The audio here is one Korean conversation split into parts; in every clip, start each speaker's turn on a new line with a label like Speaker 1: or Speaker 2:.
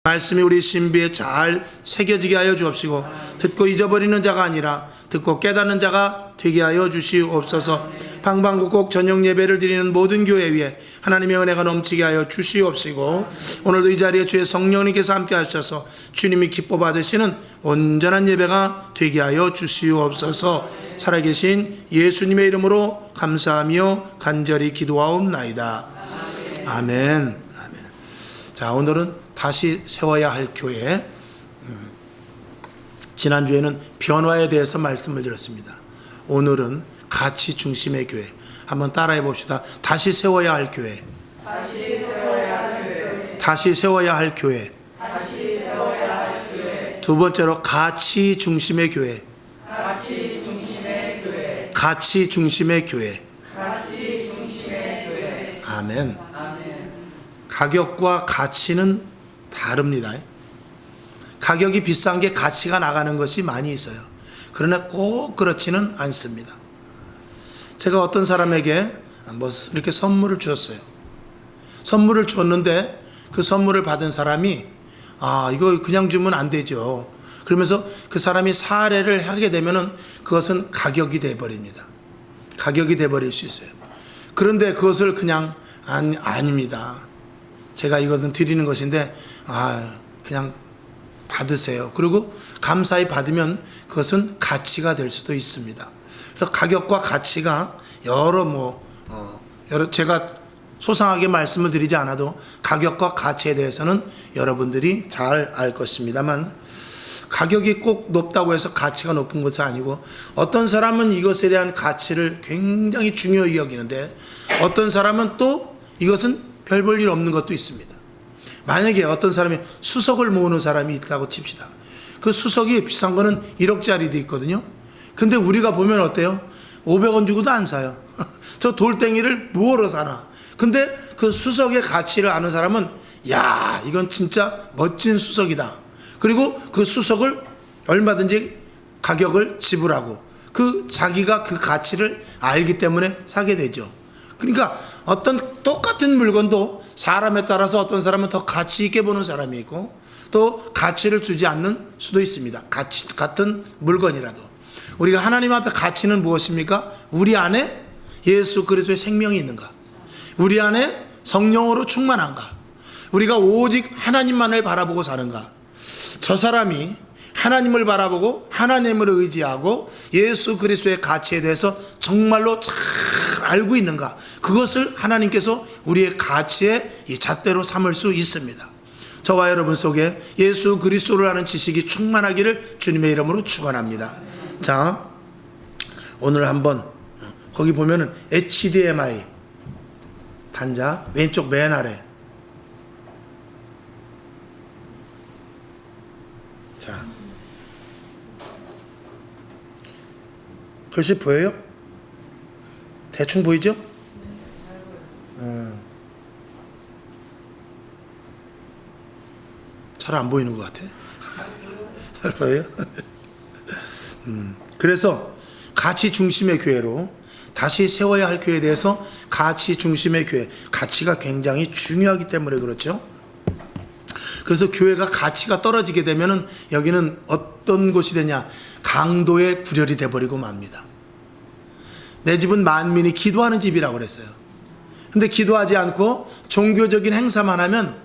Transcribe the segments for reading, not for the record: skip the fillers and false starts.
Speaker 1: 말씀이 우리 신비에 잘 새겨지게 하여 주옵시고 듣고 잊어버리는 자가 아니라 듣고 깨닫는 자가 되게 하여 주시옵소서. 방방곡곡 저녁 예배를 드리는 모든 교회 위에 하나님의 은혜가 넘치게 하여 주시옵시고 오늘도 이 자리에 주의 성령님께서 함께 하셔서 주님이 기뻐 받으시는 온전한 예배가 되게 하여 주시옵소서. 살아계신 예수님의 이름으로 감사하며 간절히 기도하옵나이다. 아멘. 자, 오늘은 다시 세워야 할 교회. 지난주에는 변화에 대해서 말씀을 드렸습니다. 오늘은 가치 중심의 교회. 한번 따라해 봅시다. 다시 세워야 할 교회.
Speaker 2: 다시 세워야 할 교회.
Speaker 1: 다시 세워야 할 교회.
Speaker 2: 다시 세워야 할 교회.
Speaker 1: 두 번째로 가치 중심의 교회.
Speaker 2: 가치 중심의 교회.
Speaker 1: 가치 중심의 교회.
Speaker 2: 가치 중심의 교회.
Speaker 1: 아멘.
Speaker 2: 아멘.
Speaker 1: 가격과 가치는 다릅니다. 가격이 비싼 게 가치가 나가는 것이 많이 있어요. 그러나 꼭 그렇지는 않습니다. 제가 어떤 사람에게 이렇게 선물을 주었어요. 선물을 줬는데 그 선물을 받은 사람이 이거 그냥 주면 안 되죠. 그러면서 그 사람이 사례를 하게 되면은 그것은 가격이 돼버립니다. 가격이 돼버릴 수 있어요. 그런데 그것을 그냥 아닙니다. 제가 이거는 드리는 것인데 그냥 받으세요. 그리고 감사히 받으면 그것은 가치가 될 수도 있습니다. 그래서 가격과 가치가 여러 제가 소상하게 말씀을 드리지 않아도 가격과 가치에 대해서는 여러분들이 잘 알 것입니다만 가격이 꼭 높다고 해서 가치가 높은 것은 아니고 어떤 사람은 이것에 대한 가치를 굉장히 중요히 여기는데 어떤 사람은 또 이것은 별 볼 일 없는 것도 있습니다. 만약에 어떤 사람이 수석을 모으는 사람이 있다고 칩시다. 그 수석이 비싼 거는 1억짜리도 있거든요. 근데 우리가 보면 어때요? 500원 주고도 안 사요. 저 돌덩이를 뭐로 사나. 근데 그 수석의 가치를 아는 사람은 이건 진짜 멋진 수석이다. 그리고 그 수석을 얼마든지 가격을 지불하고 자기가 그 가치를 알기 때문에 사게 되죠. 그러니까 어떤 똑같은 물건도 사람에 따라서 어떤 사람은 더 가치 있게 보는 사람이 있고 또 가치를 주지 않는 수도 있습니다. 같은 물건이라도. 우리가 하나님 앞에 가치는 무엇입니까? 우리 안에 예수 그리스도의 생명이 있는가? 우리 안에 성령으로 충만한가? 우리가 오직 하나님만을 바라보고 사는가? 저 사람이 하나님을 바라보고 하나님을 의지하고 예수 그리스도의 가치에 대해서 정말로 잘 알고 있는가? 그것을 하나님께서 우리의 가치의 이 잣대로 삼을 수 있습니다. 저와 여러분 속에 예수 그리스도를 아는 지식이 충만하기를 주님의 이름으로 축원합니다. 자, 오늘 한번 거기 보면은 HDMI 단자 왼쪽 맨 아래. 자, 글씨 보여요? 대충 보이죠? 잘 안 보이는 것 같아. 잘 보여요? 그래서 가치 중심의 교회로 다시 세워야 할 교회에 대해서 가치 중심의 교회, 가치가 굉장히 중요하기 때문에 그렇죠. 그래서 교회가 가치가 떨어지게 되면은 여기는 어떤 곳이 되냐? 강도의 구절이 돼버리고 맙니다. 내 집은 만민이 기도하는 집이라고 그랬어요. 근데 기도하지 않고 종교적인 행사만 하면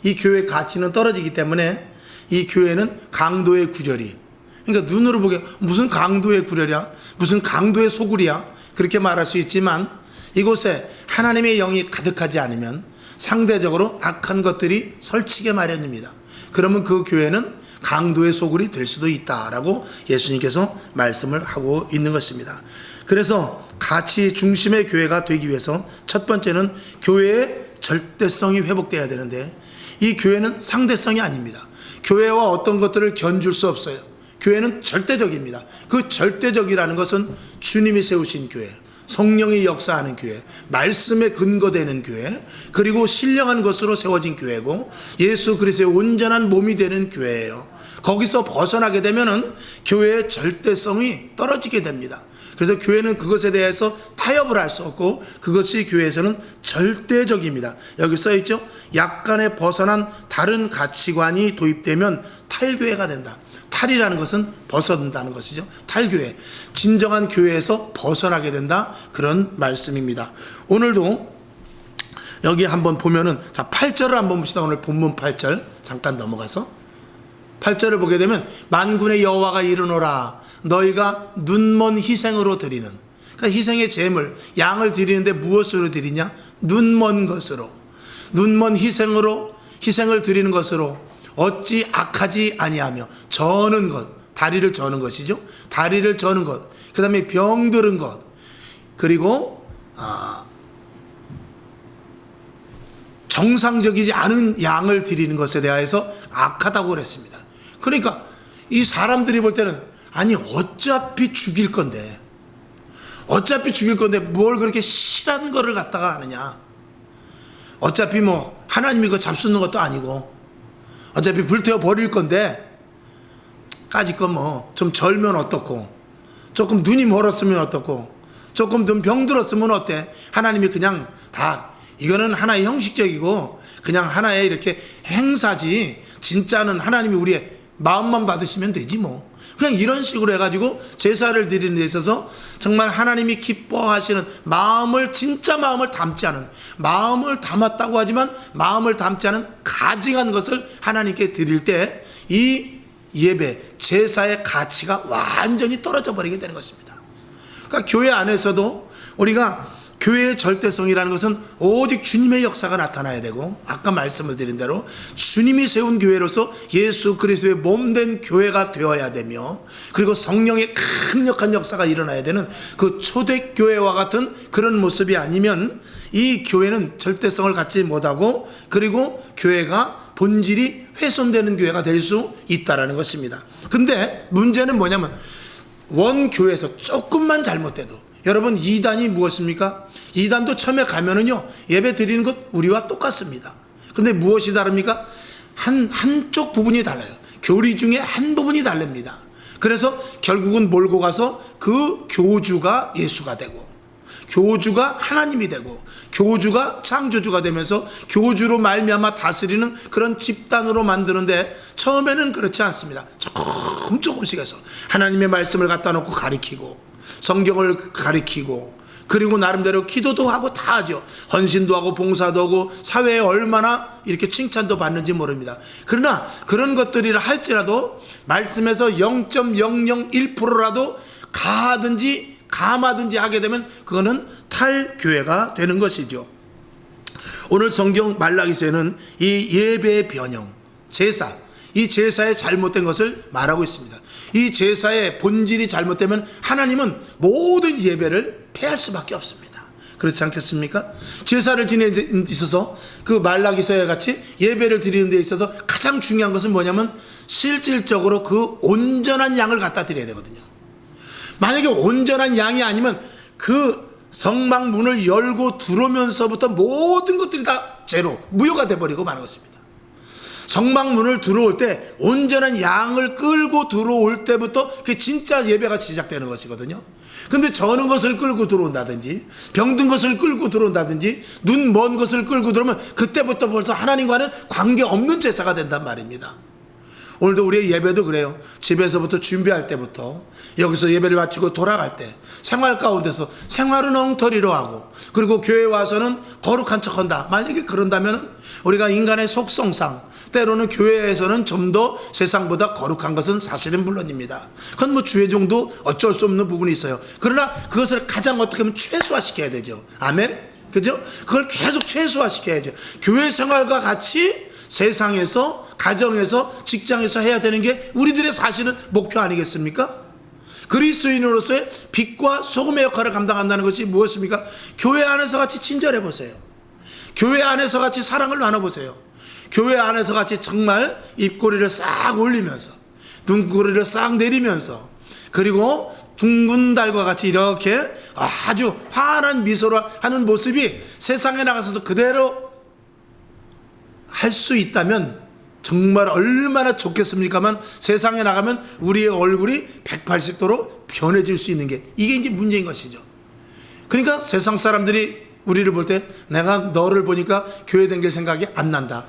Speaker 1: 이 교회의 가치는 떨어지기 때문에 이 교회는 강도의 구절이, 그러니까 눈으로 보기에 무슨 강도의 구절이야? 무슨 강도의 소굴이야? 그렇게 말할 수 있지만 이곳에 하나님의 영이 가득하지 않으면 상대적으로 악한 것들이 설치게 마련입니다. 그러면 그 교회는 강도의 소굴이 될 수도 있다라고 예수님께서 말씀을 하고 있는 것입니다. 그래서 가치 중심의 교회가 되기 위해서 첫 번째는 교회의 절대성이 회복돼야 되는데 이 교회는 상대성이 아닙니다. 교회와 어떤 것들을 견줄 수 없어요. 교회는 절대적입니다. 그 절대적이라는 것은 주님이 세우신 교회, 성령이 역사하는 교회, 말씀에 근거되는 교회, 그리고 신령한 것으로 세워진 교회고 예수 그리스도의 온전한 몸이 되는 교회예요. 거기서 벗어나게 되면은 교회의 절대성이 떨어지게 됩니다. 그래서 교회는 그것에 대해서 타협을 할 수 없고 그것이 교회에서는 절대적입니다. 여기 써있죠. 약간의 벗어난 다른 가치관이 도입되면 탈교회가 된다. 탈이라는 것은 벗어든다는 것이죠. 탈교회, 진정한 교회에서 벗어나게 된다, 그런 말씀입니다. 오늘도 여기 한번 보면은, 자 8절을 한번 봅시다. 오늘 본문 8절 잠깐 넘어가서 8절을 보게 되면, 만군의 여호와가 이르노라 너희가 눈먼 희생으로 드리는, 그러니까 희생의 제물 양을 드리는데 무엇으로 드리냐? 눈먼 것으로, 눈먼 희생을 드리는 것으로 어찌 악하지 아니하며, 저는 것, 다리를 저는 것이죠. 다리를 저는 것, 그 다음에 병들은 것, 그리고 정상적이지 않은 양을 드리는 것에 대하여서 악하다고 그랬습니다. 그러니까 이 사람들이 볼 때는, 아니 어차피 죽일 건데 뭘 그렇게 실한 거를 갖다가 하느냐, 어차피 뭐 하나님이 그거 잡수는 것도 아니고 어차피 불태워 버릴 건데 까짓 건 뭐 좀 절면 어떻고, 조금 눈이 멀었으면 어떻고, 조금 좀 병들었으면 어때. 하나님이 그냥 다, 이거는 하나의 형식적이고 그냥 하나의 이렇게 행사지, 진짜는 하나님이 우리의 마음만 받으시면 되지 뭐. 그냥 이런 식으로 해가지고 제사를 드리는 데 있어서 정말 하나님이 기뻐하시는 마음을, 진짜 마음을 담지 않은, 마음을 담았다고 하지만 마음을 담지 않은 가증한 것을 하나님께 드릴 때 이 예배, 제사의 가치가 완전히 떨어져 버리게 되는 것입니다. 그러니까 교회 안에서도 우리가 교회의 절대성이라는 것은 오직 주님의 역사가 나타나야 되고, 아까 말씀을 드린 대로 주님이 세운 교회로서 예수 그리스도의 몸된 교회가 되어야 되며, 그리고 성령의 강력한 역사가 일어나야 되는 그 초대교회와 같은 그런 모습이 아니면 이 교회는 절대성을 갖지 못하고, 그리고 교회가 본질이 훼손되는 교회가 될 수 있다는 것입니다. 근데 문제는 뭐냐면, 원교회에서 조금만 잘못돼도, 여러분 이단이 무엇입니까? 이단도 처음에 가면은요, 예배 드리는 것 우리와 똑같습니다. 근데 무엇이 다릅니까? 한쪽 부분이 달라요. 교리 중에 한 부분이 다릅니다. 그래서 결국은 몰고 가서 그 교주가 예수가 되고, 교주가 하나님이 되고, 교주가 창조주가 되면서 교주로 말미암아 다스리는 그런 집단으로 만드는데, 처음에는 그렇지 않습니다. 조금씩 해서 하나님의 말씀을 갖다 놓고 가리키고, 성경을 가리키고, 그리고 나름대로 기도도 하고 다 하죠. 헌신도 하고 봉사도 하고, 사회에 얼마나 이렇게 칭찬도 받는지 모릅니다. 그러나 그런 것들이라 할지라도 말씀에서 0.001%라도 감하든지 하게 되면 그거는 탈교회가 되는 것이죠. 오늘 성경 말라기서에는 이 예배의 변형, 제사, 이 제사의 잘못된 것을 말하고 있습니다. 이 제사의 본질이 잘못되면 하나님은 모든 예배를 폐할 수밖에 없습니다. 그렇지 않겠습니까? 제사를 지내는 데 있어서, 그 말라기서에 같이 예배를 드리는 데 있어서 가장 중요한 것은 뭐냐면, 실질적으로 그 온전한 양을 갖다 드려야 되거든요. 만약에 온전한 양이 아니면 그 성막 문을 열고 들어오면서부터 모든 것들이 다 제로, 무효가 돼버리고 마는 것입니다. 성막 문을 들어올 때 온전한 양을 끌고 들어올 때부터 그게 진짜 예배가 시작되는 것이거든요. 근데 저는 것을 끌고 들어온다든지, 병든 것을 끌고 들어온다든지, 눈 먼 것을 끌고 들어오면 그때부터 벌써 하나님과는 관계없는 제사가 된단 말입니다. 오늘도 우리의 예배도 그래요. 집에서부터 준비할 때부터, 여기서 예배를 마치고 돌아갈 때 생활 가운데서 생활은 엉터리로 하고, 그리고 교회 와서는 거룩한 척한다. 만약에 그런다면 우리가 인간의 속성상 때로는 교회에서는 좀 더 세상보다 거룩한 것은 사실은 물론입니다. 그건 뭐 주의종도 어쩔 수 없는 부분이 있어요. 그러나 그것을 가장 어떻게 하면 최소화시켜야 되죠. 아멘? 그죠? 그걸 계속 최소화시켜야죠. 교회 생활과 같이 세상에서, 가정에서, 직장에서 해야 되는 게 우리들의 사실은 목표 아니겠습니까? 그리스도인으로서의 빛과 소금의 역할을 감당한다는 것이 무엇입니까? 교회 안에서 같이 친절해 보세요. 교회 안에서 같이 사랑을 나눠보세요. 교회 안에서 같이 정말 입꼬리를 싹 올리면서, 눈꼬리를 싹 내리면서, 그리고 둥근 달과 같이 이렇게 아주 환한 미소로 하는 모습이 세상에 나가서도 그대로 할 수 있다면 정말 얼마나 좋겠습니까만 세상에 나가면 우리의 얼굴이 180도로 변해질 수 있는 게 이게 이제 문제인 것이죠. 그러니까 세상 사람들이 우리를 볼 때 내가 너를 보니까 교회 댕길 생각이 안 난다.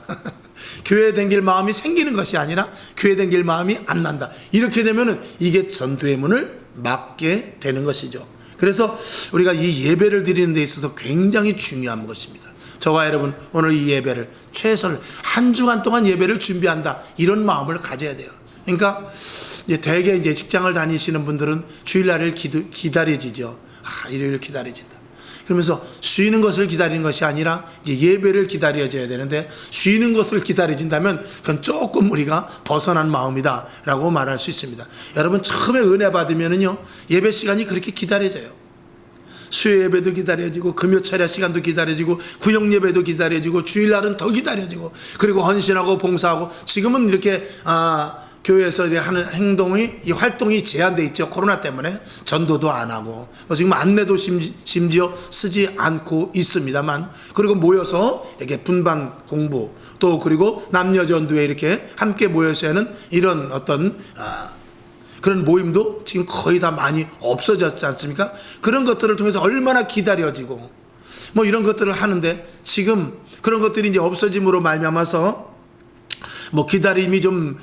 Speaker 1: 교회 댕길 마음이 생기는 것이 아니라 교회 댕길 마음이 안 난다. 이렇게 되면은 이게 전도의 문을 막게 되는 것이죠. 그래서 우리가 이 예배를 드리는 데 있어서 굉장히 중요한 것입니다. 저와 여러분 오늘 이 예배를 최선을 한 주간 동안 예배를 준비한다 이런 마음을 가져야 돼요. 그러니까 이제 대개 이제 직장을 다니시는 분들은 주일날을 기다려지죠. 일요일 기다려진다. 그러면서 쉬는 것을 기다리는 것이 아니라 이제 예배를 기다려져야 되는데 쉬는 것을 기다려진다면 그건 조금 우리가 벗어난 마음이다라고 말할 수 있습니다. 여러분 처음에 은혜 받으면은요 예배 시간이 그렇게 기다려져요. 수요 예배도 기다려지고 금요 차례 시간도 기다려지고 구역 예배도 기다려지고 주일날은 더 기다려지고 그리고 헌신하고 봉사하고 지금은 이렇게 교회에서 하는 행동이 이 활동이 제한돼 있죠. 코로나 때문에 전도도 안 하고 지금 안내도 심지어 쓰지 않고 있습니다만 그리고 모여서 이렇게 분반 공부 또 그리고 남녀 전도에 이렇게 함께 모여서 하는 이런 어떤 그런 모임도 지금 거의 다 많이 없어졌지 않습니까? 그런 것들을 통해서 얼마나 기다려지고 뭐 이런 것들을 하는데 지금 그런 것들이 이제 없어짐으로 말미암아서 뭐 기다림이 좀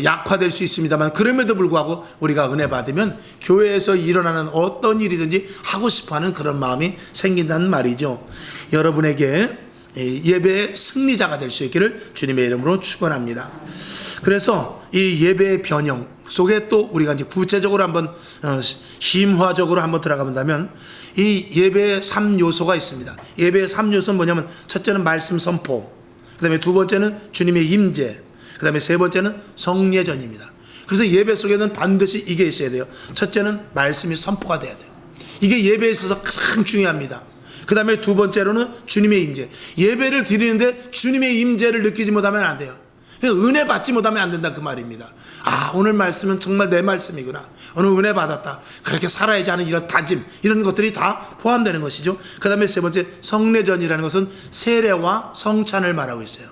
Speaker 1: 약화될 수 있습니다만 그럼에도 불구하고 우리가 은혜 받으면 교회에서 일어나는 어떤 일이든지 하고 싶어하는 그런 마음이 생긴다는 말이죠. 여러분에게 예배의 승리자가 될 수 있기를 주님의 이름으로 축원합니다. 그래서 이 예배의 변형 속에 또 우리가 이제 구체적으로 한번 심화적으로 한번 들어가 본다면 이 예배의 3요소가 있습니다. 예배의 3요소는 뭐냐면 첫째는 말씀 선포, 그 다음에 두 번째는 주님의 임재, 그 다음에 세 번째는 성례전입니다. 그래서 예배 속에는 반드시 이게 있어야 돼요. 첫째는 말씀이 선포가 돼야 돼요. 이게 예배에 있어서 가장 중요합니다. 그 다음에 두 번째로는 주님의 임재. 예배를 드리는데 주님의 임재를 느끼지 못하면 안 돼요. 은혜 받지 못하면 안 된다 그 말입니다. 오늘 말씀은 정말 내 말씀이구나. 오늘 은혜 받았다. 그렇게 살아야지 하는 이런 다짐 이런 것들이 다 포함되는 것이죠. 그 다음에 세 번째 성례전이라는 것은 세례와 성찬을 말하고 있어요.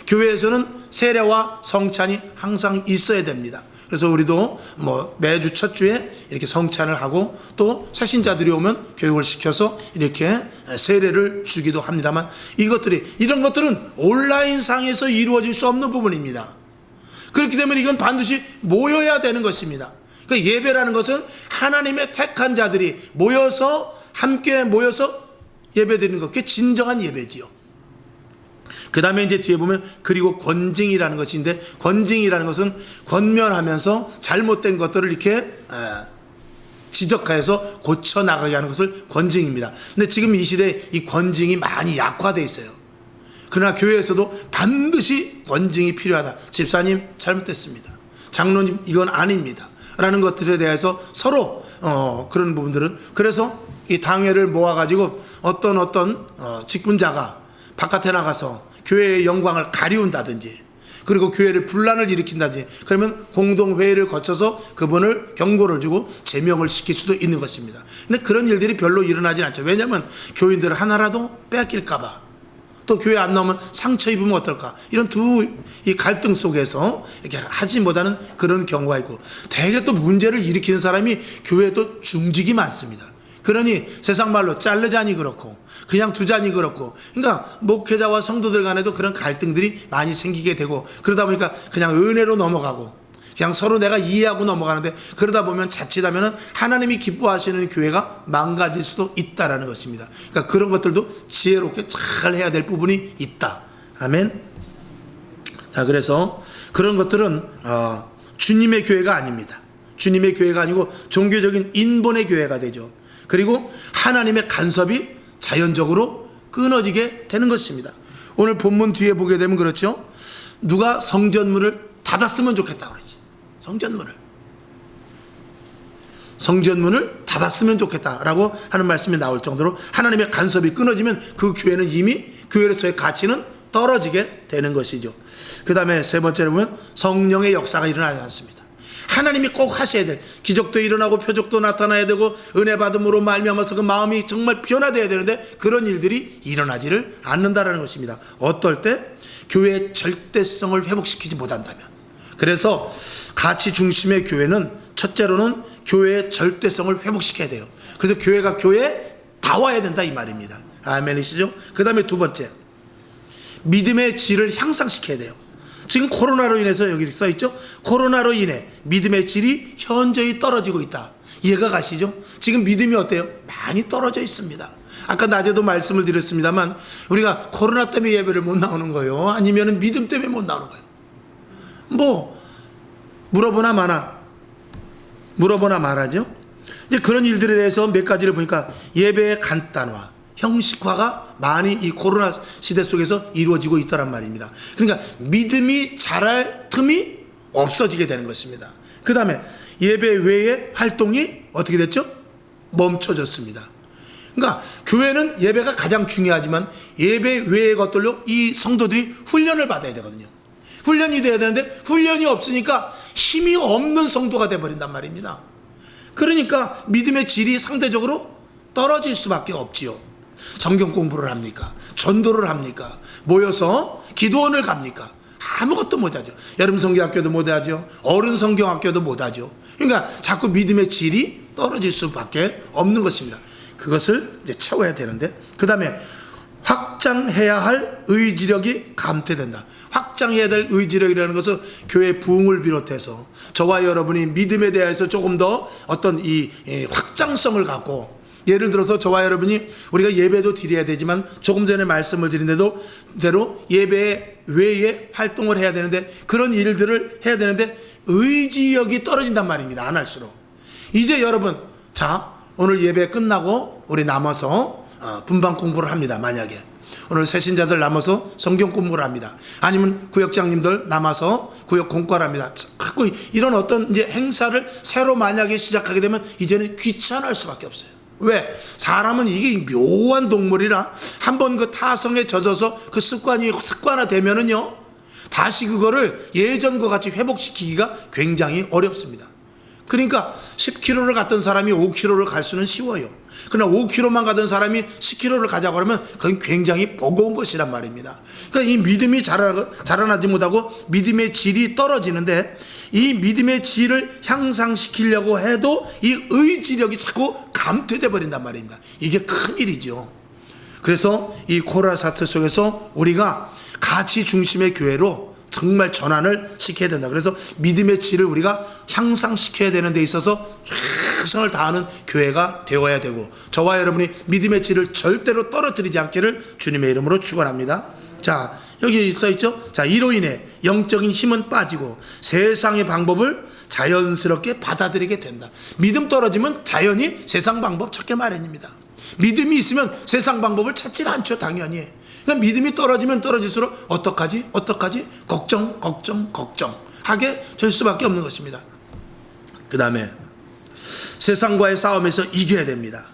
Speaker 1: 교회에서는 세례와 성찬이 항상 있어야 됩니다. 그래서 우리도 뭐 매주 첫 주에 이렇게 성찬을 하고 또 새신자들이 오면 교육을 시켜서 이렇게 세례를 주기도 합니다만 이런 것들은 온라인상에서 이루어질 수 없는 부분입니다. 그렇기 때문에 이건 반드시 모여야 되는 것입니다. 그러니까 예배라는 것은 하나님의 택한 자들이 함께 모여서 예배드리는 것, 그게 진정한 예배지요. 그 다음에 이제 뒤에 보면 그리고 권징이라는 것인데 권징이라는 것은 권면하면서 잘못된 것들을 이렇게 지적해서 고쳐나가게 하는 것을 권징입니다. 근데 지금 이 시대에 이 권징이 많이 약화되어 있어요. 그러나 교회에서도 반드시 권징이 필요하다. 집사님 잘못됐습니다. 장로님 이건 아닙니다. 라는 것들에 대해서 서로 그런 부분들은 그래서 이 당회를 모아가지고 어떤 직분자가 바깥에 나가서 교회의 영광을 가리운다든지 그리고 교회를 분란을 일으킨다든지 그러면 공동회의를 거쳐서 그분을 경고를 주고 제명을 시킬 수도 있는 것입니다. 근데 그런 일들이 별로 일어나지 않죠. 왜냐하면 교인들을 하나라도 뺏길까봐 또 교회 안 나오면 상처 입으면 어떨까 이런 이 갈등 속에서 이렇게 하지 못하는 그런 경우가 있고 대개 또 문제를 일으키는 사람이 교회도 중직이 많습니다. 그러니 세상 말로 자르자니 그렇고 그냥 두자니 그렇고 그러니까 목회자와 성도들 간에도 그런 갈등들이 많이 생기게 되고 그러다 보니까 그냥 은혜로 넘어가고 그냥 서로 내가 이해하고 넘어가는데 그러다 보면 자칫하면 하나님이 기뻐하시는 교회가 망가질 수도 있다라는 것입니다. 그러니까 그런 것들도 지혜롭게 잘 해야 될 부분이 있다. 아멘. 자, 그래서 그런 것들은 주님의 교회가 아닙니다. 주님의 교회가 아니고 종교적인 인본의 교회가 되죠. 그리고 하나님의 간섭이 자연적으로 끊어지게 되는 것입니다. 오늘 본문 뒤에 보게 되면 그렇죠. 누가 성전문을 닫았으면 좋겠다 그러지. 성전문을 닫았으면 좋겠다라고 하는 말씀이 나올 정도로 하나님의 간섭이 끊어지면 그 교회는 이미 교회로서의 가치는 떨어지게 되는 것이죠. 그 다음에 세 번째로 보면 성령의 역사가 일어나지 않습니다. 하나님이 꼭 하셔야 될, 기적도 일어나고 표적도 나타나야 되고 은혜 받음으로 말미암아서 그 마음이 정말 변화되어야 되는데 그런 일들이 일어나지를 않는다라는 것입니다. 어떨 때? 교회의 절대성을 회복시키지 못한다면. 그래서 가치 중심의 교회는 첫째로는 교회의 절대성을 회복시켜야 돼요. 그래서 교회가 교회다워야 된다 이 말입니다. 아멘이시죠? 그 다음에 두 번째, 믿음의 질을 향상시켜야 돼요. 지금 코로나로 인해서 여기 써있죠? 코로나로 인해 믿음의 질이 현저히 떨어지고 있다. 이해가 가시죠? 지금 믿음이 어때요? 많이 떨어져 있습니다. 아까 낮에도 말씀을 드렸습니다만 우리가 코로나 때문에 예배를 못 나오는 거예요? 아니면 믿음 때문에 못 나오는 거예요? 뭐 물어보나 말하죠. 이제 그런 일들에 대해서 몇 가지를 보니까 예배의 간단화, 형식화가 많이 이 코로나 시대 속에서 이루어지고 있다란 말입니다. 그러니까 믿음이 자랄 틈이 없어지게 되는 것입니다. 그 다음에 예배 외의 활동이 어떻게 됐죠? 멈춰졌습니다. 그러니까 교회는 예배가 가장 중요하지만 예배 외의 것들로 이 성도들이 훈련을 받아야 되거든요. 훈련이 돼야 되는데 훈련이 없으니까 힘이 없는 성도가 돼버린단 말입니다. 그러니까 믿음의 질이 상대적으로 떨어질 수밖에 없지요. 성경 공부를 합니까? 전도를 합니까? 모여서 기도원을 갑니까? 아무것도 못하죠. 여름 성경학교도 못하죠. 어른 성경학교도 못하죠. 그러니까 자꾸 믿음의 질이 떨어질 수밖에 없는 것입니다. 그것을 이제 채워야 되는데, 그 다음에 확장해야 할 의지력이 감퇴된다. 확장해야 될 의지력이라는 것은 교회 부흥을 비롯해서 저와 여러분이 믿음에 대해서 조금 더 어떤 이 확장성을 갖고, 예를 들어서 저와 여러분이 우리가 예배도 드려야 되지만 조금 전에 말씀을 드린 대로 예배 외에 활동을 해야 되는데 그런 일들을 해야 되는데 의지력이 떨어진단 말입니다. 안 할수록. 이제 여러분, 자, 오늘 예배 끝나고 우리 남아서 분방 공부를 합니다. 만약에 오늘 새신자들 남아서 성경 공부를 합니다. 아니면 구역장님들 남아서 구역 공과를 합니다. 자꾸 이런 어떤 이제 행사를 새로 만약에 시작하게 되면 이제는 귀찮을 수밖에 없어요. 왜? 사람은 이게 묘한 동물이라 한번 그 타성에 젖어서 그 습관이 습관화되면은요 다시 그거를 예전과 같이 회복시키기가 굉장히 어렵습니다. 그러니까 10km를 갔던 사람이 5km를 갈 수는 쉬워요. 그러나 5km만 가던 사람이 10km를 가자고 하면 그건 굉장히 버거운 것이란 말입니다. 그러니까 이 믿음이 자라나지 못하고 믿음의 질이 떨어지는데, 이 믿음의 질을 향상시키려고 해도 이 의지력이 자꾸 감퇴돼 버린단 말입니다. 이게 큰일이죠. 그래서 이 코로나 사태 속에서 우리가 가치 중심의 교회로 정말 전환을 시켜야 된다. 그래서 믿음의 질을 우리가 향상시켜야 되는 데 있어서 최선을 다하는 교회가 되어야 되고, 저와 여러분이 믿음의 질을 절대로 떨어뜨리지 않기를 주님의 이름으로 축원합니다. 자, 여기 써있죠. 자, 이로 인해 영적인 힘은 빠지고 세상의 방법을 자연스럽게 받아들이게 된다. 믿음 떨어지면 자연히 세상 방법 찾게 마련입니다. 믿음이 있으면 세상 방법을 찾질 않죠. 당연히. 그러니까 믿음이 떨어지면 떨어질수록 어떡하지? 걱정하게 될 수밖에 없는 것입니다. 그 다음에 세상과의 싸움에서 이겨야 됩니다.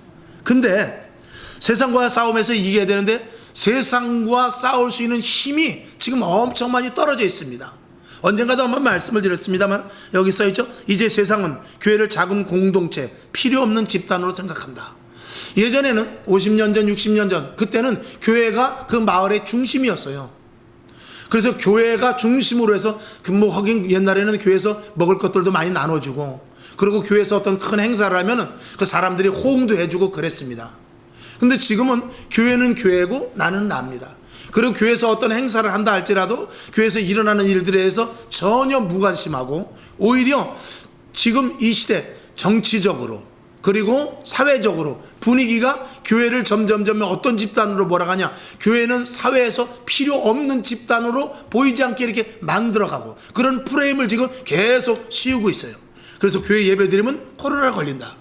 Speaker 1: 근데 세상과 싸움에서 이겨야 되는데 세상과 싸울 수 있는 힘이 지금 엄청 많이 떨어져 있습니다. 언젠가도 한번 말씀을 드렸습니다만 여기 써있죠. 이제 세상은 교회를 작은 공동체, 필요 없는 집단으로 생각한다. 예전에는 50년 전, 60년 전, 그때는 교회가 그 마을의 중심이었어요. 그래서 교회가 중심으로 해서 하긴 옛날에는 교회에서 먹을 것들도 많이 나눠주고, 그리고 교회에서 어떤 큰 행사를 하면은 그 사람들이 호응도 해주고 그랬습니다. 근데 지금은 교회는 교회고 나는 납니다. 그리고 교회에서 어떤 행사를 한다 할지라도 교회에서 일어나는 일들에 대해서 전혀 무관심하고, 오히려 지금 이 시대 정치적으로 그리고 사회적으로 분위기가 교회를 점점 어떤 집단으로 몰아가냐, 교회는 사회에서 필요 없는 집단으로 보이지 않게 이렇게 만들어가고, 그런 프레임을 지금 계속 씌우고 있어요. 그래서 교회 예배 드리면 코로나 걸린다,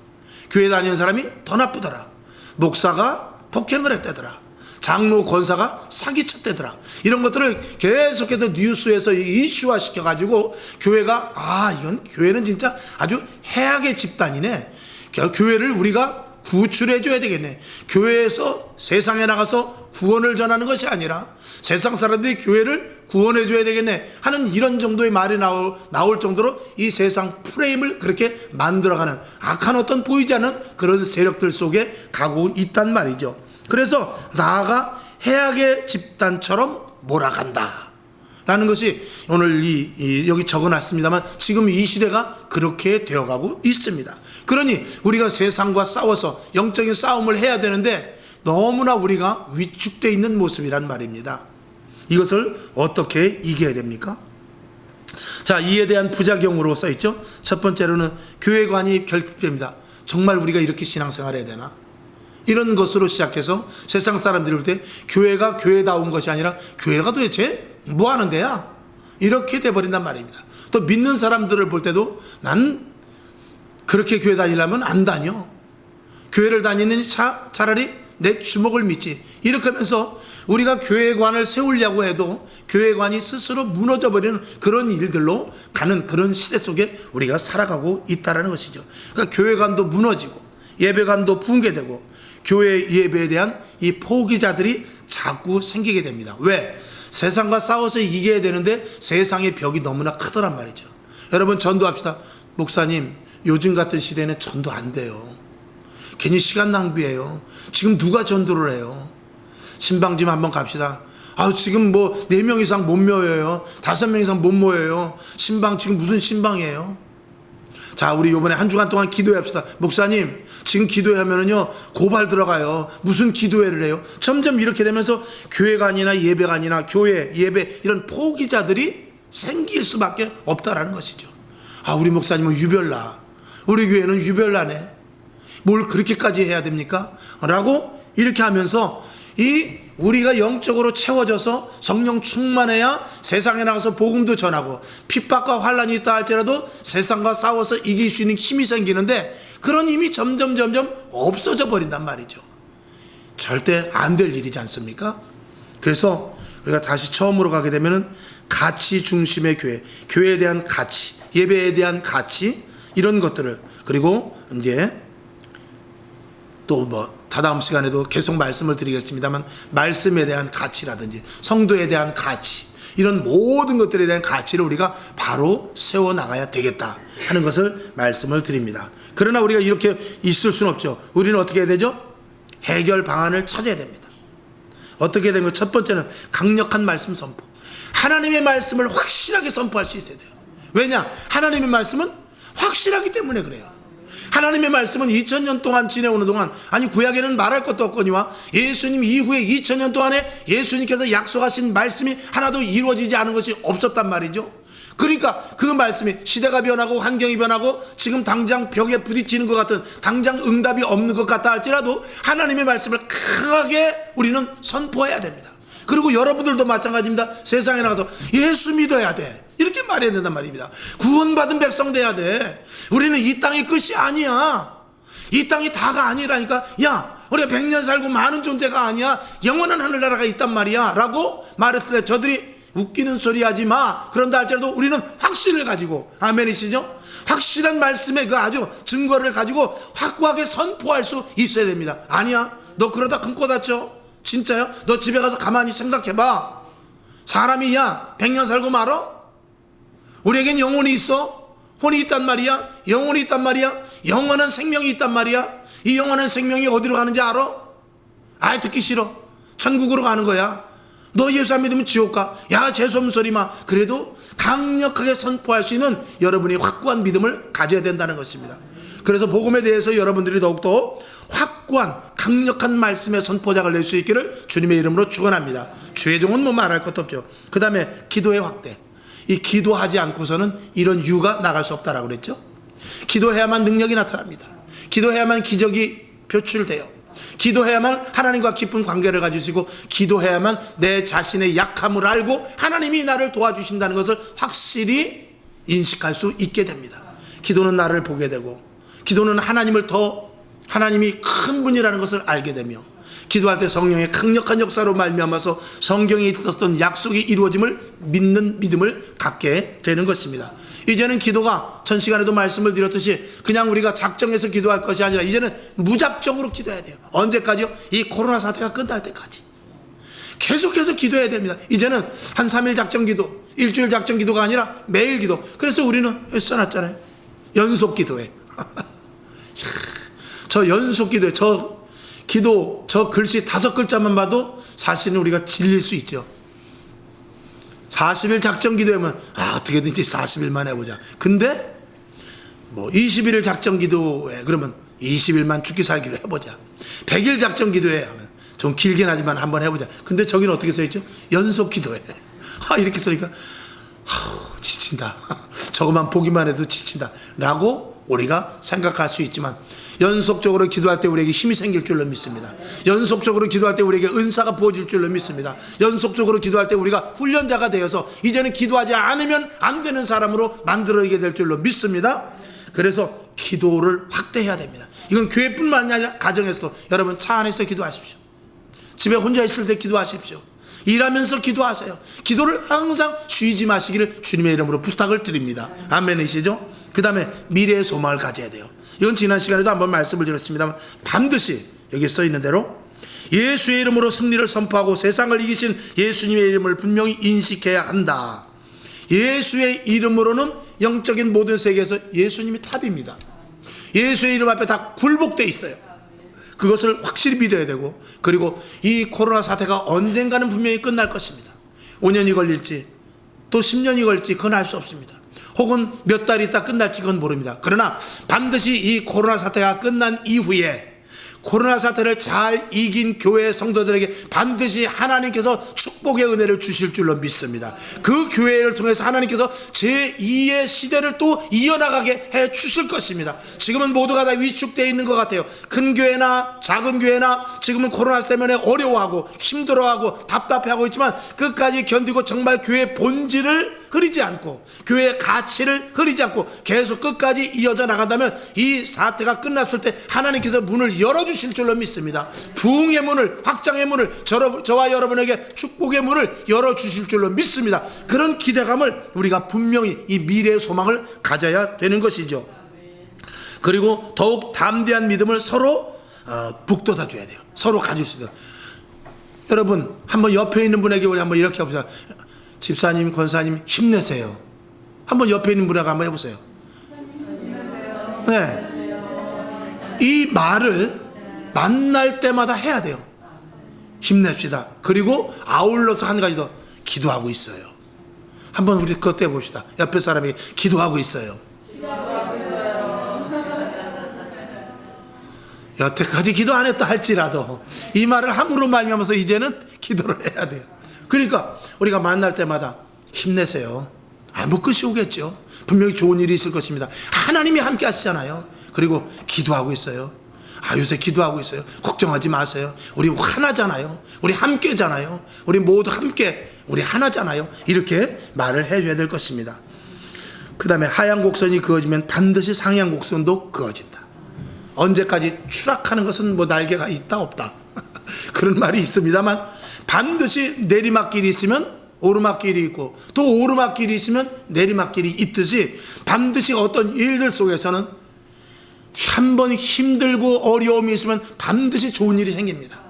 Speaker 1: 교회 다니는 사람이 더 나쁘더라, 목사가 폭행을 했다더라, 장로 권사가 사기쳤다더라, 이런 것들을 계속해서 뉴스에서 이슈화 시켜가지고 교회가 이건 교회는 진짜 아주 해악의 집단이네, 교회를 우리가 구출해 줘야 되겠네. 교회에서 세상에 나가서 구원을 전하는 것이 아니라 세상 사람들이 교회를 구원해 줘야 되겠네 하는 이런 정도의 말이 나올 정도로 이 세상 프레임을 그렇게 만들어가는 악한 어떤 보이지 않는 그런 세력들 속에 가고 있단 말이죠. 그래서 나아가 해악의 집단처럼 몰아간다 라는 것이 오늘 여기 적어놨습니다만 지금 이 시대가 그렇게 되어가고 있습니다. 그러니 우리가 세상과 싸워서 영적인 싸움을 해야 되는데 너무나 우리가 위축되어 있는 모습이란 말입니다. 이것을 어떻게 이겨야 됩니까? 자, 이에 대한 부작용으로 써있죠. 첫 번째로는 교회관이 결핍됩니다. 정말 우리가 이렇게 신앙생활 해야 되나? 이런 것으로 시작해서 세상 사람들이 볼 때 교회가 교회다운 것이 아니라 교회가 도대체 뭐 하는 데야? 이렇게 돼버린단 말입니다. 또 믿는 사람들을 볼 때도 난 그렇게 교회 다니려면 안 다녀. 교회를 다니는 차라리 내 주먹을 믿지. 이렇게 하면서 우리가 교회관을 세우려고 해도 교회관이 스스로 무너져버리는 그런 일들로 가는 그런 시대 속에 우리가 살아가고 있다는 것이죠. 그러니까 교회관도 무너지고 예배관도 붕괴되고 교회 예배에 대한 이 포기자들이 자꾸 생기게 됩니다. 왜? 세상과 싸워서 이겨야 되는데 세상의 벽이 너무나 크더란 말이죠. 여러분 전도합시다. 목사님 요즘 같은 시대는 전도 안 돼요. 괜히 시간 낭비해요. 지금 누가 전도를 해요? 신방 좀 한번 갑시다. 지금 뭐 4명 이상 못 모여요. 5명 이상 못 모여요. 신방 지금 무슨 신방이에요? 자, 우리 이번에 한 주간 동안 기도합시다. 목사님 지금 기도하면은요 고발 들어가요. 무슨 기도회를 해요? 점점 이렇게 되면서 교회관이나 예배관이나 교회 예배 이런 포기자들이 생길 수밖에 없다라는 것이죠. 우리 목사님은 유별나, 우리 교회는 유별나네, 뭘 그렇게까지 해야 됩니까? 라고 이렇게 하면서 우리가 영적으로 채워져서 성령 충만해야 세상에 나가서 복음도 전하고 핍박과 환란이 있다 할지라도 세상과 싸워서 이길 수 있는 힘이 생기는데 그런 힘이 점점 없어져 버린단 말이죠. 절대 안 될 일이지 않습니까? 그래서 우리가 다시 처음으로 가게 되면은 가치 중심의 교회에 대한 가치, 예배에 대한 가치 이런 것들을, 그리고 이제 또 다다음 시간에도 계속 말씀을 드리겠습니다만 말씀에 대한 가치라든지 성도에 대한 가치, 이런 모든 것들에 대한 가치를 우리가 바로 세워나가야 되겠다 하는 것을 말씀을 드립니다. 그러나 우리가 이렇게 있을 수는 없죠. 우리는 어떻게 해야 되죠? 해결 방안을 찾아야 됩니다. 어떻게 된 것? 첫 번째는 강력한 말씀 선포. 하나님의 말씀을 확실하게 선포할 수 있어야 돼요. 왜냐? 하나님의 말씀은 확실하기 때문에 그래요. 하나님의 말씀은 2000년 동안 지내오는 동안, 아니 구약에는 말할 것도 없거니와 예수님 이후에 2000년 동안에 예수님께서 약속하신 말씀이 하나도 이루어지지 않은 것이 없었단 말이죠. 그러니까 그 말씀이 시대가 변하고 환경이 변하고 지금 당장 벽에 부딪히는 것 같은, 당장 응답이 없는 것 같다 할지라도 하나님의 말씀을 강하게 우리는 선포해야 됩니다. 그리고 여러분들도 마찬가지입니다. 세상에 나가서 예수 믿어야 돼, 이렇게 말해야 된단 말입니다. 구원받은 백성 돼야 돼. 우리는 이 땅의 끝이 아니야. 이 땅이 다가 아니라니까. 야, 우리가 100년 살고 많은 존재가 아니야. 영원한 하늘나라가 있단 말이야 라고 말했을 때 저들이 웃기는 소리 하지 마, 그런다 할지라도 우리는 확신을 가지고, 아멘이시죠? 확실한 말씀에 그 아주 증거를 가지고 확고하게 선포할 수 있어야 됩니다. 아니야, 너 그러다 큰 거 다쳐. 진짜요? 너 집에 가서 가만히 생각해봐. 사람이 100년 살고 말어? 우리에겐 영혼이 있어. 혼이 있단 말이야. 영혼이 있단 말이야. 영원한 생명이 있단 말이야. 이 영원한 생명이 어디로 가는지 알아? 아예 듣기 싫어. 천국으로 가는 거야. 너 예수 안 믿으면 지옥 가. 야, 재수없는 소리 마. 그래도 강력하게 선포할 수 있는 여러분이 확고한 믿음을 가져야 된다는 것입니다. 그래서 복음에 대해서 여러분들이 더욱더 확고한 강력한 말씀의 선포작을 낼 수 있기를 주님의 이름으로 축원합니다. 죄종은 뭐 말할 것도 없죠. 그 다음에 기도의 확대. 이 기도하지 않고서는 이런 유가 나갈 수 없다라고 그랬죠. 기도해야만 능력이 나타납니다. 기도해야만 기적이 표출돼요. 기도해야만 하나님과 깊은 관계를 가지시고, 기도해야만 내 자신의 약함을 알고 하나님이 나를 도와주신다는 것을 확실히 인식할 수 있게 됩니다. 기도는 나를 보게 되고, 기도는 하나님이 큰 분이라는 것을 알게 되며, 기도할 때 성령의 강력한 역사로 말미암아서 성경에 있었던 약속이 이루어짐을 믿는 믿음을 갖게 되는 것입니다. 이제는 기도가 전 시간에도 말씀을 드렸듯이 그냥 우리가 작정해서 기도할 것이 아니라 이제는 무작정으로 기도해야 돼요. 언제까지요? 이 코로나 사태가 끝날 때까지 계속해서 기도해야 됩니다. 이제는 한 3일 작정 기도, 일주일 작정 기도가 아니라 매일 기도. 그래서 우리는 써놨잖아요. 연속 기도해. 저 연속 기도해. 저 기도, 저 글씨 5글자만 봐도 사실은 우리가 질릴 수 있죠. 40일 작정 기도하면 어떻게든지 40일만 해보자. 근데 뭐 21일 작정 기도해 그러면 20일만 죽기 살기로 해보자. 100일 작정 기도해 하면 좀 길긴 하지만 한번 해보자. 근데 저기는 어떻게 써있죠? 연속 기도해. 이렇게 쓰니까 지친다. 저것만 보기만 해도 지친다 라고 우리가 생각할 수 있지만 연속적으로 기도할 때 우리에게 힘이 생길 줄로 믿습니다. 연속적으로 기도할 때 우리에게 은사가 부어질 줄로 믿습니다. 연속적으로 기도할 때 우리가 훈련자가 되어서 이제는 기도하지 않으면 안 되는 사람으로 만들어지게 될 줄로 믿습니다. 그래서 기도를 확대해야 됩니다. 이건 교회뿐만 아니라 가정에서도 여러분 차 안에서 기도하십시오. 집에 혼자 있을 때 기도하십시오. 일하면서 기도하세요. 기도를 항상 쉬지 마시기를 주님의 이름으로 부탁을 드립니다. 아멘이시죠? 그 다음에 미래의 소망을 가져야 돼요. 이건 지난 시간에도 한번 말씀을 드렸습니다만 반드시 여기 써 있는 대로 예수의 이름으로 승리를 선포하고 세상을 이기신 예수님의 이름을 분명히 인식해야 한다. 예수의 이름으로는 영적인 모든 세계에서 예수님이 탑입니다. 예수의 이름 앞에 다 굴복되어 있어요. 그것을 확실히 믿어야 되고, 그리고 이 코로나 사태가 언젠가는 분명히 끝날 것입니다. 5년이 걸릴지 또 10년이 걸릴지 그건 알 수 없습니다. 혹은 몇 달 있다 끝날지 그건 모릅니다. 그러나 반드시 이 코로나 사태가 끝난 이후에 코로나 사태를 잘 이긴 교회 성도들에게 반드시 하나님께서 축복의 은혜를 주실 줄로 믿습니다. 그 교회를 통해서 하나님께서 제2의 시대를 또 이어나가게 해 주실 것입니다. 지금은 모두가 다 위축되어 있는 것 같아요. 큰 교회나 작은 교회나 지금은 코로나 때문에 어려워하고 힘들어하고 답답해하고 있지만 끝까지 견디고 정말 교회의 본질을 흐리지 않고 교회의 가치를 흐리지 않고 계속 끝까지 이어져 나간다면 이 사태가 끝났을 때 하나님께서 문을 열어주실 줄로 믿습니다. 부흥의 문을, 확장의 문을, 저와 여러분에게 축복의 문을 열어주실 줄로 믿습니다. 그런 기대감을 우리가 분명히 이 미래의 소망을 가져야 되는 것이죠. 그리고 더욱 담대한 믿음을 서로 북돋아 줘야 돼요. 서로 가질 수 있도록. 여러분 한번 옆에 있는 분에게 우리 한번 이렇게 해보자. 집사님, 권사님 힘내세요. 한번 옆에 있는 분하고 한번 해보세요. 네, 이 말을 만날 때마다 해야 돼요. 힘냅시다. 그리고 아울러서 한 가지 더, 기도하고 있어요. 한번 우리 그것도 해봅시다. 옆에 사람에게 기도하고 있어요. 여태까지 기도 안 했다 할지라도 이 말을 함으로 말미암아서 이제는 기도를 해야 돼요. 그러니까 우리가 만날 때마다 힘내세요. 뭐 끝이 오겠죠. 분명히 좋은 일이 있을 것입니다. 하나님이 함께 하시잖아요. 그리고 기도하고 있어요. 요새 기도하고 있어요. 걱정하지 마세요. 우리 하나잖아요. 우리 함께잖아요. 우리 모두 함께, 우리 하나잖아요. 이렇게 말을 해줘야 될 것입니다. 그 다음에 하얀 곡선이 그어지면 반드시 상향 곡선도 그어진다. 언제까지 추락하는 것은 뭐 날개가 있다 없다 그런 말이 있습니다만 반드시 내리막길이 있으면 오르막길이 있고 또 오르막길이 있으면 내리막길이 있듯이 반드시 어떤 일들 속에서는 한번 힘들고 어려움이 있으면 반드시 좋은 일이 생깁니다.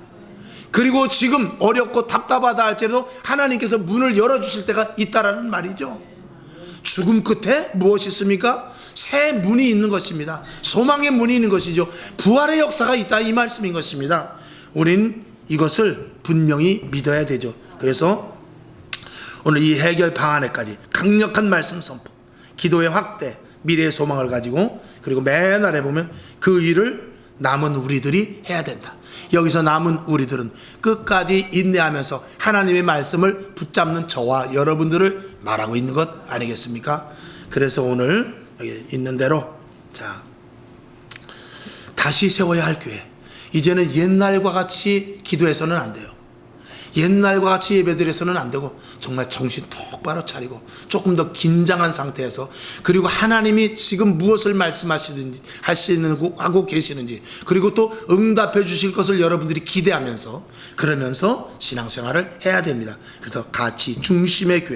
Speaker 1: 그리고 지금 어렵고 답답하다 할지라도 하나님께서 문을 열어주실 때가 있다라는 말이죠. 죽음 끝에 무엇이 있습니까? 새 문이 있는 것입니다. 소망의 문이 있는 것이죠. 부활의 역사가 있다 이 말씀인 것입니다. 우린 이것을 분명히 믿어야 되죠. 그래서 오늘 이 해결 방안에까지 강력한 말씀 선포, 기도의 확대, 미래의 소망을 가지고 그리고 맨날 해보면 그 일을 남은 우리들이 해야 된다. 여기서 남은 우리들은 끝까지 인내하면서 하나님의 말씀을 붙잡는 저와 여러분들을 말하고 있는 것 아니겠습니까? 그래서 오늘 여기 있는 대로 자 다시 세워야 할 교회, 이제는 옛날과 같이 기도해서는 안 돼요. 옛날과 같이 예배드려서는 안 되고 정말 정신 똑바로 차리고 조금 더 긴장한 상태에서, 그리고 하나님이 지금 무엇을 말씀하시는지 하고 계시는지, 그리고 또 응답해 주실 것을 여러분들이 기대하면서 그러면서 신앙생활을 해야 됩니다. 그래서 가치 중심의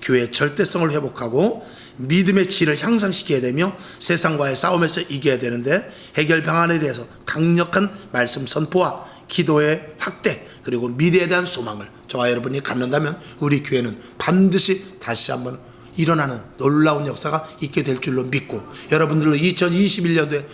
Speaker 1: 교회 절대성을 회복하고 믿음의 질을 향상시켜야 되며 세상과의 싸움에서 이겨야 되는데, 해결 방안에 대해서 강력한 말씀 선포와 기도의 확대, 그리고 미래에 대한 소망을 저와 여러분이 갖는다면 우리 교회는 반드시 다시 한번 일어나는 놀라운 역사가 있게 될 줄로 믿고, 여러분들로 2021년도에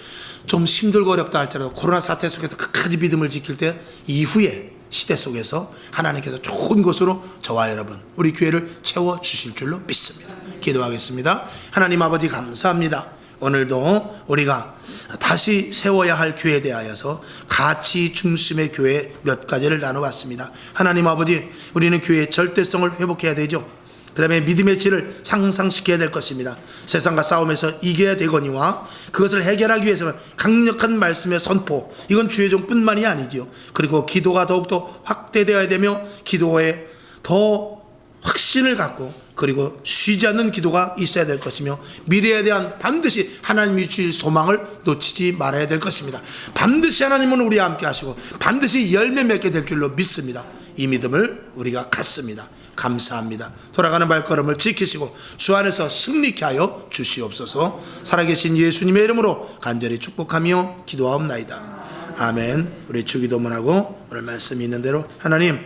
Speaker 1: 좀 힘들고 어렵다 할지라도 코로나 사태 속에서 끝까지 믿음을 지킬 때 이후에 시대 속에서 하나님께서 좋은 것으로 저와 여러분 우리 교회를 채워주실 줄로 믿습니다. 기도하겠습니다. 하나님 아버지 감사합니다. 오늘도 우리가 다시 세워야 할 교회에 대하여서 가치 중심의 교회 몇 가지를 나눠봤습니다. 하나님 아버지, 우리는 교회의 절대성을 회복해야 되죠. 그 다음에 믿음의 질을 향상시켜야 될 것입니다. 세상과 싸움에서 이겨야 되거니와 그것을 해결하기 위해서는 강력한 말씀의 선포, 이건 주의종뿐만이 아니죠. 그리고 기도가 더욱더 확대되어야 되며 기도에 더 확신을 갖고 그리고 쉬지 않는 기도가 있어야 될 것이며, 미래에 대한 반드시 하나님이 주실 소망을 놓치지 말아야 될 것입니다. 반드시 하나님은 우리와 함께 하시고 반드시 열매 맺게 될 줄로 믿습니다. 이 믿음을 우리가 갖습니다. 감사합니다. 돌아가는 발걸음을 지키시고 주 안에서 승리케 하여 주시옵소서. 살아계신 예수님의 이름으로 간절히 축복하며 기도하옵나이다. 아멘. 우리 주기도문하고 오늘 말씀이 있는 대로 하나님,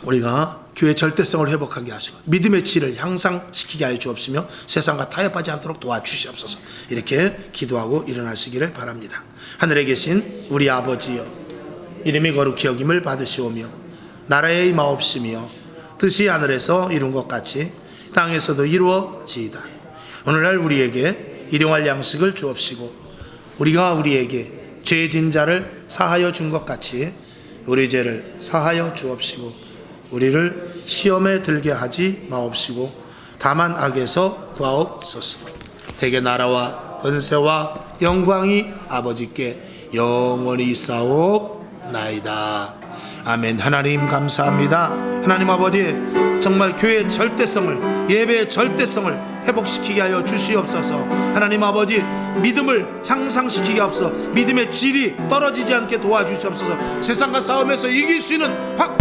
Speaker 1: 우리가 교회 절대성을 회복하게 하시고 믿음의 질을 향상시키게 하여 주옵시며 세상과 타협하지 않도록 도와주시옵소서. 이렇게 기도하고 일어나시기를 바랍니다. 하늘에 계신 우리 아버지여, 이름이 거룩히 여김을 받으시오며 나라의 임하옵시며 뜻이 하늘에서 이룬 것 같이 땅에서도 이루어지이다. 오늘날 우리에게 일용할 양식을 주옵시고 우리가 우리에게 죄진 자를 사하여 준 것 같이 우리 죄를 사하여 주옵시고 우리를 시험에 들게 하지 마옵시고 다만 악에서 구하옵소서. 대개 나라와 권세와 영광이 아버지께 영원히 있사옵나이다. 아멘. 하나님 감사합니다. 하나님 아버지, 정말 교회의 절대성을, 예배의 절대성을 회복시키게 하여 주시옵소서. 하나님 아버지, 믿음을 향상시키게 하옵소서. 믿음의 질이 떨어지지 않게 도와주시옵소서. 세상과 싸움에서 이길 수 있는 확